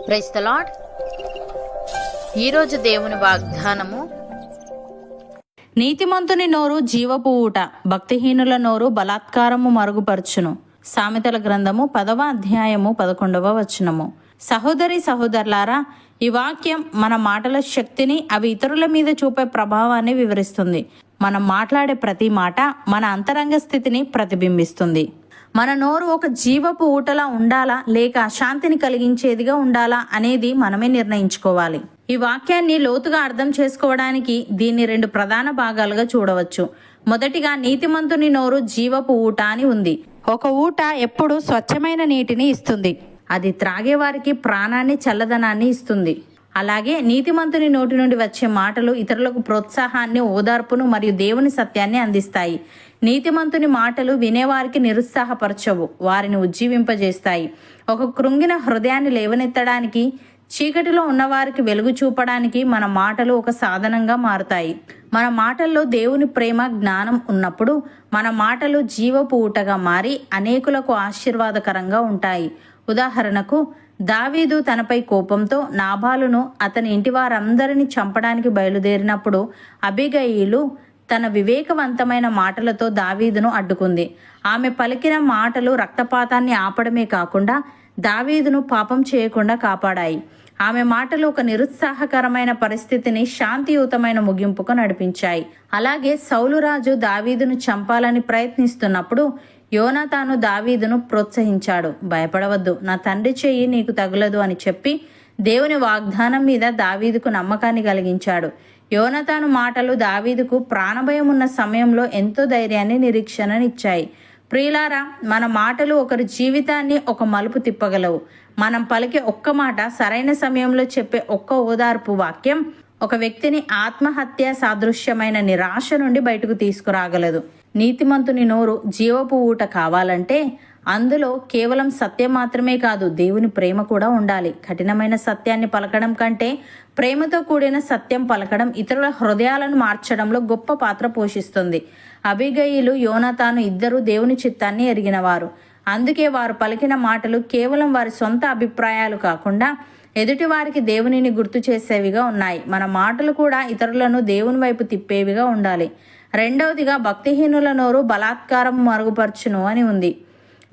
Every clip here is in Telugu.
Praise the lord. ఈరోజు దేవుని వాగ్దానము, నీతిమంతుని నోరు జీవపు ఊట, భక్తిహీనుల నోరు బలాత్కారము మరుగుపరచును. సామెతల గ్రంథము 10వ అధ్యాయము 11వ వచనము. సహోదరి సహోదరులారా, ఈ వాక్యం మన మాటల శక్తిని, అవి ఇతరుల మీద చూపే ప్రభావాన్ని వివరిస్తుంది. మనం మాట్లాడే ప్రతి మాట మన అంతరంగ స్థితిని ప్రతిబింబిస్తుంది. మన నోరు ఒక జీవపు ఊటలా ఉండాలా లేక శాంతిని కలిగించేదిగా ఉండాలా అనేది మనమే నిర్ణయించుకోవాలి. ఈ వాక్యాన్ని లోతుగా అర్థం చేసుకోవడానికి దీన్ని 2 ప్రధాన భాగాలుగా చూడవచ్చు. మొదటిగా, నీతిమంతుని నోరు జీవపు ఊట అని ఉంది. ఒక ఊట ఎప్పుడు స్వచ్ఛమైన నీటిని ఇస్తుంది. అది త్రాగే వారికి ప్రాణాన్ని, చల్లదనాన్ని ఇస్తుంది. అలాగే నీతిమంతుని నోటి నుండి వచ్చే మాటలు ఇతరులకు ప్రోత్సాహాన్ని, ఓదార్పును మరియు దేవుని సత్యాన్ని అందిస్తాయి. నీతిమంతుని మాటలు వినేవారికి నిరుత్సాహపరచవు, వారిని ఉజ్జీవింపజేస్తాయి. ఒక కృంగిన హృదయాన్ని లేవనెత్తడానికి, చీకటిలో ఉన్నవారికి వెలుగు చూపడానికి మన మాటలు ఒక సాధనంగా మారుతాయి. మన మాటల్లో దేవుని ప్రేమ, జ్ఞానం ఉన్నప్పుడు మన మాటలు జీవపు ఊటగా మారి అనేకులకు ఆశీర్వాదకరంగా ఉంటాయి. ఉదాహరణకు, దావీదు తనపై కోపంతో నాబాలును, అతని ఇంటి వారందరినీ చంపడానికి బయలుదేరినప్పుడు అబీగయీలు తన వివేకవంతమైన మాటలతో దావీదును అడ్డుకుంది. ఆమె పలికిన మాటలు రక్తపాతాన్ని ఆపడమే కాకుండా దావీదును పాపం చేయకుండా కాపాడాయి. ఆమె మాటలు ఒక నిరుత్సాహకరమైన పరిస్థితిని శాంతియుతమైన ముగింపుకు నడిపించాయి. అలాగే సౌలు రాజు దావీదును చంపాలని ప్రయత్నిస్తున్నప్పుడు యోనాతాను దావీదును ప్రోత్సహించాడు. భయపడవద్దు, నా తండ్రి చెయ్యి నీకు తగులదు అని చెప్పి దేవుని వాగ్దానం మీద దావీదుకు నమ్మకాన్ని కలిగించాడు. యోనాతాను మాటలు దావీదుకు ప్రాణభయం ఉన్న సమయంలో ఎంతో ధైర్యాన్ని, నిరీక్షణనిచ్చాయి. ప్రియులారా, మన మాటలు ఒకరి జీవితాన్ని ఒక మలుపు తిప్పగలవు. మనం పలికే ఒక్క మాట, సరైన సమయంలో చెప్పే ఒక్క ఓదార్పు వాక్యం ఒక వ్యక్తిని ఆత్మహత్య సాదృశ్యమైన నిరాశ నుండి బయటకు తీసుకురాగలదు. నీతిమంతుని నోరు జీవపు ఊట కావాలంటే అందులో కేవలం సత్యం మాత్రమే కాదు, దేవుని ప్రేమ కూడా ఉండాలి. కఠినమైన సత్యాన్ని పలకడం కంటే ప్రేమతో కూడిన సత్యం పలకడం ఇతరుల హృదయాలను మార్చడంలో గొప్ప పాత్ర పోషిస్తుంది. అబీగయీలు, యోనాతాను ఇద్దరూ దేవుని చిత్తాన్ని ఎరిగినవారు. అందుకే వారు పలికిన మాటలు కేవలం వారి సొంత అభిప్రాయాలు కాకుండా ఎదుటి వారికి దేవునిని గుర్తు చేసేవిగా ఉన్నాయి. మన మాటలు కూడా ఇతరులను దేవుని వైపు తిప్పేవిగా ఉండాలి. రెండవదిగా, భక్తిహీనుల నోరు బలాత్కారం మరుగుపరచును అని ఉంది.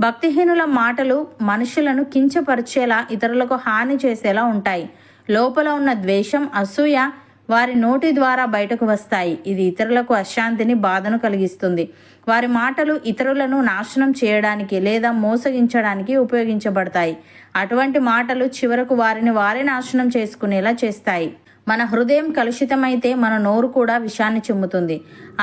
భక్తిహీనుల మాటలు మనుషులను కించపరిచేలా, ఇతరులకు హాని చేసేలా ఉంటాయి. లోపల ఉన్న ద్వేషం, అసూయ వారి నోటి ద్వారా బయటకు వస్తాయి. ఇది ఇతరులకు అశాంతిని, బాధను కలిగిస్తుంది. వారి మాటలు ఇతరులను నాశనం చేయడానికి లేదా మోసగించడానికి ఉపయోగించబడతాయి. అటువంటి మాటలు చివరకు వారిని వారే నాశనం చేసుకునేలా చేస్తాయి. మన హృదయం కలుషితమైతే మన నోరు కూడా విషాన్ని చిమ్ముతుంది.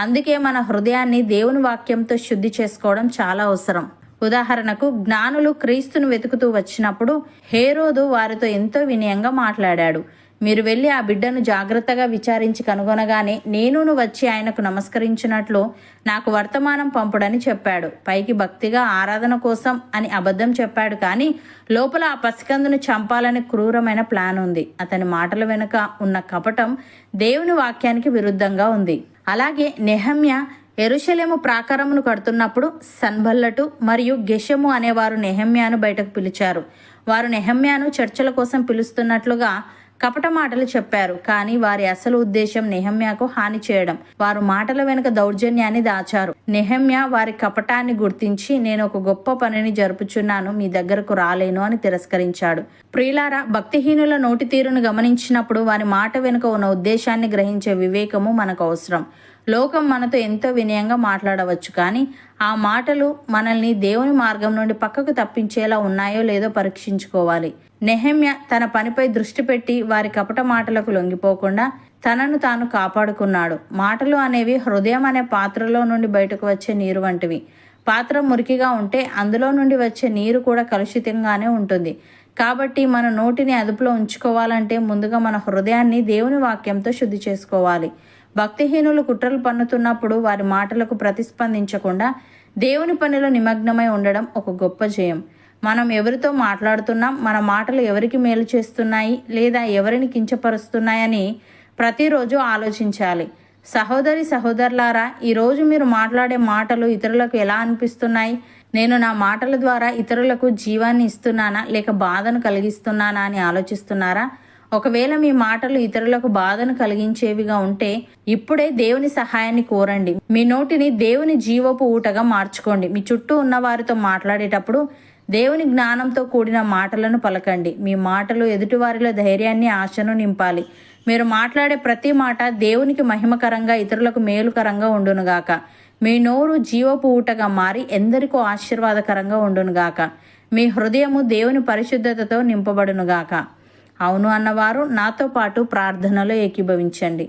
అందుకే మన హృదయాన్ని దేవుని వాక్యంతో శుద్ధి చేసుకోవడం చాలా అవసరం. ఉదాహరణకు, జ్ఞానులు క్రీస్తును వెతుకుతూ వచ్చినప్పుడు హేరోదు వారితో ఎంతో వినయంగా మాట్లాడాడు. మీరు వెళ్ళి ఆ బిడ్డను జాగ్రత్తగా విచారించి కనుగొనగానే నేనును వచ్చి ఆయనకు నమస్కరించినట్లు నాకు వర్తమానం పంపుడని చెప్పాడు. పైకి భక్తిగా ఆరాధన కోసం అని అబద్ధం చెప్పాడు, కానీ లోపల ఆ పసికందును చంపాలని క్రూరమైన ప్లాన్ ఉంది. అతని మాటల వెనుక ఉన్న కపటం దేవుని వాక్యానికి విరుద్ధంగా ఉంది. అలాగే నెహమ్యా యెరూషలేము ప్రాకారమును కడుతున్నప్పుడు సన్బల్లటు మరియు గెషము అనేవారు నెహమ్యాను బయటకు పిలిచారు. వారు నెహమ్యాను చర్చల కోసం పిలుస్తున్నట్లుగా కపట మాటలు చెప్పారు, కానీ వారి అసలు ఉద్దేశం నెహమ్యాకు హాని చేయడం. వారు మాటల వెనుక దౌర్జన్యాన్ని దాచారు. నెహమ్యా వారి కపటాన్ని గుర్తించి, నేను ఒక గొప్ప పనిని జరుపుచున్నాను, మీ దగ్గరకు రాలేను అని తిరస్కరించాడు. ప్రియులారా, భక్తిహీనుల నోటి తీరును గమనించినప్పుడు వారి మాట వెనుక ఉన్న ఉద్దేశాన్ని గ్రహించే వివేకము మనకు అవసరం. లోకం మనతో ఎంతో వినయంగా మాట్లాడవచ్చు, కానీ ఆ మాటలు మనల్ని దేవుని మార్గం నుండి పక్కకు తప్పించేలా ఉన్నాయో లేదో పరీక్షించుకోవాలి. నెహమ్యా తన పనిపై దృష్టి పెట్టి వారి కపట మాటలకు లొంగిపోకుండా తనను తాను కాపాడుకున్నాడు. మాటలు అనేవి హృదయం అనే పాత్రలో నుండి బయటకు వచ్చే నీరు వంటివి. పాత్ర మురికిగా ఉంటే అందులో నుండి వచ్చే నీరు కూడా కలుషితంగానే ఉంటుంది. కాబట్టి మన నోటిని అదుపులో ఉంచుకోవాలంటే ముందుగా మన హృదయాన్ని దేవుని వాక్యంతో శుద్ధి చేసుకోవాలి. భక్తిహీనులు కుట్రలు పన్నుతున్నప్పుడు వారి మాటలకు ప్రతిస్పందించకుండా దేవుని పనిలో నిమగ్నమై ఉండడం ఒక గొప్ప జయం. మనం ఎవరితో మాట్లాడుతున్నాం, మన మాటలు ఎవరికి మేలు చేస్తున్నాయి లేదా ఎవరిని కించపరుస్తున్నాయని ప్రతిరోజు ఆలోచించాలి. సహోదరి సహోదరులారా, ఈరోజు మీరు మాట్లాడే మాటలు ఇతరులకు ఎలా అనిపిస్తున్నాయి? నేను నా మాటల ద్వారా ఇతరులకు జీవాన్ని ఇస్తున్నానా లేక బాధను కలిగిస్తున్నానా అని ఆలోచిస్తున్నారా? ఒకవేళ మీ మాటలు ఇతరులకు బాధను కలిగించేవిగా ఉంటే ఇప్పుడే దేవుని సహాయాన్ని కోరండి. మీ నోటిని దేవుని జీవపు ఊటగా మార్చుకోండి. మీ చుట్టూ ఉన్న వారితో మాట్లాడేటప్పుడు దేవుని జ్ఞానంతో కూడిన మాటలను పలకండి. మీ మాటలు ఎదుటివారిలో ధైర్యాన్ని, ఆశను నింపాలి. మీరు మాట్లాడే ప్రతి మాట దేవునికి మహిమకరంగా, ఇతరులకు మేలుకరంగా ఉండునుగాక. మీ నోరు జీవపు ఊటగా మారి ఎందరికో ఆశీర్వాదకరంగా ఉండునుగాక. మీ హృదయము దేవుని పరిశుద్ధతతో నింపబడునుగాక. అవును అన్నవారు నాతో పాటు ప్రార్థనలో ఏకీభవించండి.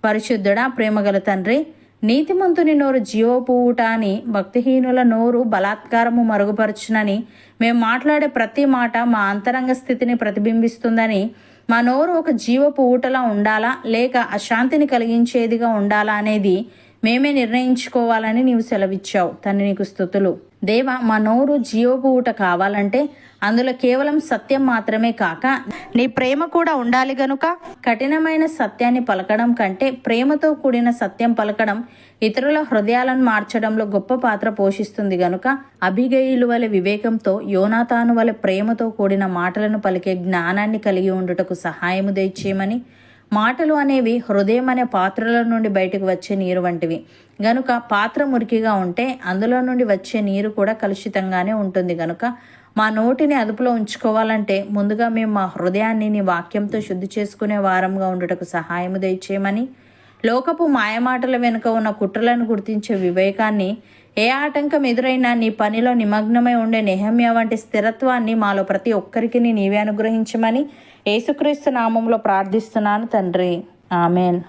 పరిశుద్ధుడా, ప్రేమగల తండ్రి, నీతిమంతుని నోరు జీవపు ఊట అని, భక్తిహీనుల నోరు బలాత్కారము మరుగుపరచునని, మేము మాట్లాడే ప్రతి మాట మా అంతరంగ స్థితిని ప్రతిబింబిస్తుందని, మా నోరు ఒక జీవపు ఊటలా ఉండాలా లేక అశాంతిని కలిగించేదిగా ఉండాలా అనేది మేమే నిర్ణయించుకోవాలని నీవు సెలవిచ్చావు. తండ్రి, నీకు స్తుతులు. దేవా, మా నోరు జీవపు ఊట కావాలంటే అందులో కేవలం సత్యం మాత్రమే కాక నీ ప్రేమ కూడా ఉండాలి గనుక కఠినమైన సత్యాన్ని పలకడం కంటే ప్రేమతో కూడిన సత్యం పలకడం ఇతరుల హృదయాలను మార్చడంలో గొప్ప పాత్ర పోషిస్తుంది గనుక అబిగయిలు వలె వివేకంతో, యోనాతాను వలె ప్రేమతో కూడిన మాటలను పలికే జ్ఞానాన్ని కలిగి ఉండుటకు సహాయము దయచేయమని. మాటలు అనేవి హృదయం అనే పాత్రల నుండి బయటకు వచ్చే నీరు వంటివి గనుక పాత్ర మురికిగా ఉంటే అందులో నుండి వచ్చే నీరు కూడా కలుషితంగానే ఉంటుంది గనుక మా నోటిని అదుపులో ఉంచుకోవాలంటే ముందుగా మేము మా హృదయాన్ని నీ వాక్యంతో శుద్ధి చేసుకునే వారంగా ఉండుటకు సహాయము దయచేయమని. లోకపు మాయమాటల వెనుక ఉన్న కుట్రలను గుర్తించే వివేకాన్ని, ఏ ఆటంకం ఎదురైనా నీ పనిలో నిమగ్నమై ఉండే నెహమ్యా వంటి స్థిరత్వాన్ని మాలో ప్రతి ఒక్కరికి నీవే అనుగ్రహించమని యేసుక్రీస్తు నామంలో ప్రార్థిస్తున్నాను తండ్రి. ఆమెన్.